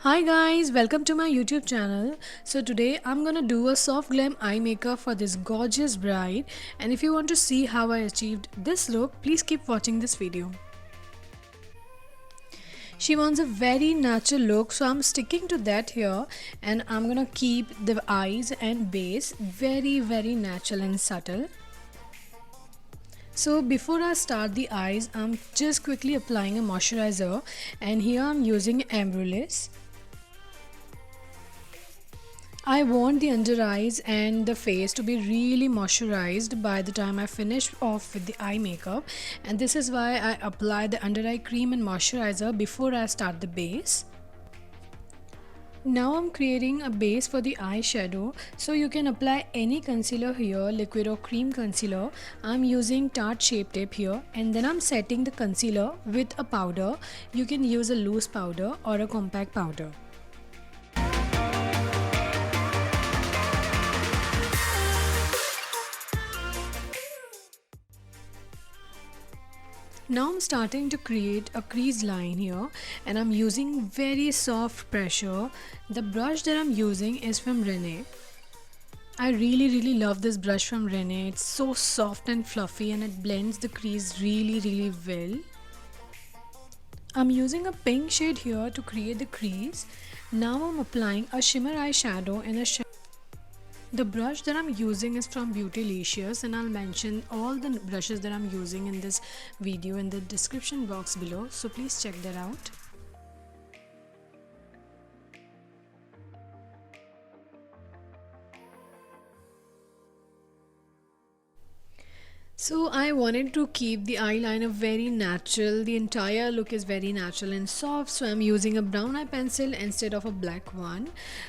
Hi guys, welcome to my YouTube channel. So today I'm gonna do a soft glam eye makeup for this gorgeous bride, and if you want to see how I achieved this look, please keep watching this video. She wants a very natural look, so I'm sticking to that here, and I'm gonna keep the eyes and base very natural and subtle. So before I start the eyes, I'm just quickly applying a moisturizer, and here I'm using Amaryllis. I want the under eyes and the face to be really moisturized by the time I finish off with the eye makeup, and this is why I apply the under eye cream and moisturizer before I start the base. Now I'm creating a base for the eyeshadow, so you can apply any concealer here, liquid or cream concealer. I'm using Tarte Shape Tape here, and then I'm setting the concealer with a powder. You can use a loose powder or a compact powder. Now I'm starting to create a crease line here, and I'm using very soft pressure. The brush that I'm using is from Rene. I really love this brush from Rene. It's so soft and fluffy, and it blends the crease really well. I'm using a pink shade here to create the crease. Now I'm applying a shimmer eyeshadow in a The brush that I'm using is from Beautylicious, and I'll mention all the brushes that I'm using in this video in the description box below, so please check that out. So I wanted to keep the eyeliner very natural. The entire look is very natural and soft, so I'm using a brown eye pencil instead of a black one.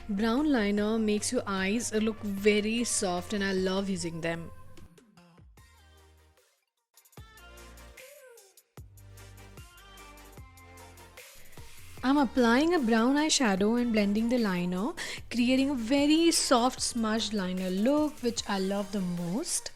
Brown liner makes your eyes look very soft, and I love using them. I'm applying a brown eyeshadow and blending the liner, creating a very soft smudged liner look, which I love the most.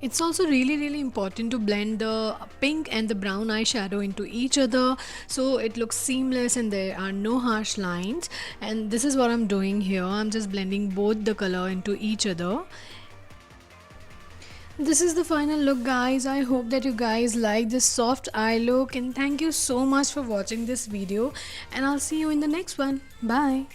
It's also really important to blend the pink and the brown eyeshadow into each other, so it looks seamless and there are no harsh lines. And this is what I'm doing here. I'm just blending both the color into each other. This is the final look, guys. I hope that you guys like this soft eye look, and thank you so much for watching this video, and I'll see you in the next one. Bye.